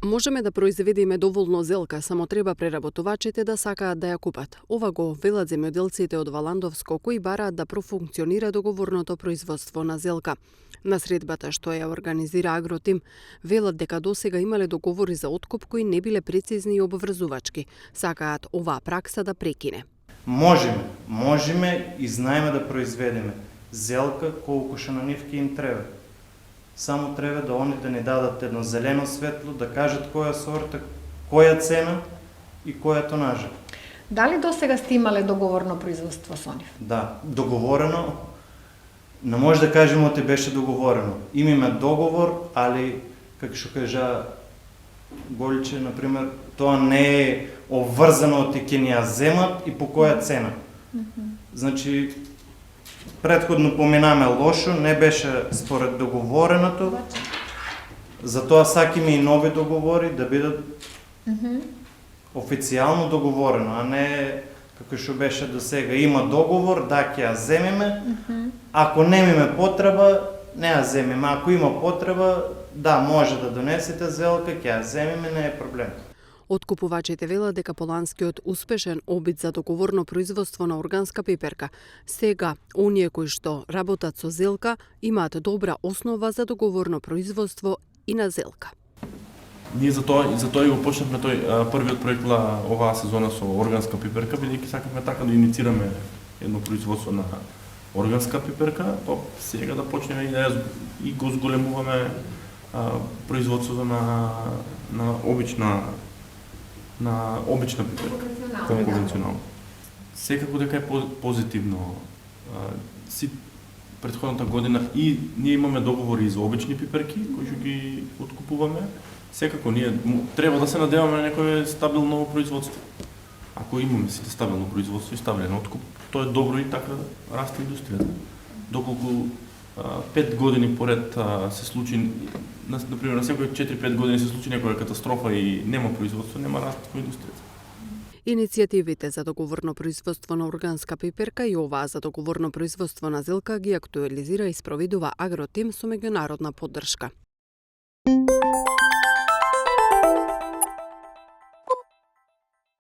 Можеме да произведеме доволно зелка, само треба преработувачите да сакаат да ја купат. Ова го велат земјоделците од Валандовско, кои бараат да профункционира договорното производство на зелка. На средбата што ја организира Агротим, велат дека досега имале договори за откуп кои не биле прецизни и обврзувачки. Сакаат оваа пракса да прекине. Можеме и знаеме да произведеме зелка колку што на нив ќе им треба. Само треба да они да ни дадат едно зелено светло, да кажат која сорта, која цена и која тонажа. Дали досега сте имале договорно производство со нив? Да, договорено. Не може да кажеме оти беше договорено. Имаме договор, али како што кажа Голиче, например, тоа не е обврзано оти ќе ни ја земат и по која цена. Значи, претходно поминаме лошо, не беше според договореното. Затоа сакаме и нови договори да бидат официјално договорено, а не како што беше до сега. Има договор, да, ќе ја земеме. Ако немаме потреба, не ја земеме. Ако има потреба, да, може да донесете зелка, ќе ја земеме, не е проблем. Откупувачите велат дека по ланскиот успешен обид за договорно производство на органска пиперка, сега оние кои што работат со зелка имаат добра основа за договорно производство и на зелка. Ние затоа и го почнавме тој првиот проект оваа сезона со органска пиперка, бидејќи сакавме така да инициираме едно производство на органска пиперка, па сега да почнеме и го зголемуваме производството на обична пиперка, конвенционална. Секако дека е позитивно. Претходната година и ние имаме договори за обични пиперки кои што ги откупуваме. Секако ние треба да се надеваме на некое стабилно производство. Ако имаме сите стабилно производство и стабилен откуп, тоа е добро и така расте индустријата. Доколку 5 години поред се случи, например, на секои 4-5 години се случи некоја катастрофа и нема производство, нема раст во индустријата. Иницијативите за договорно производство на органска пиперка и оваа за договорно производство на зелка ги актуализира и спроведува Агротим со меѓународна поддршка.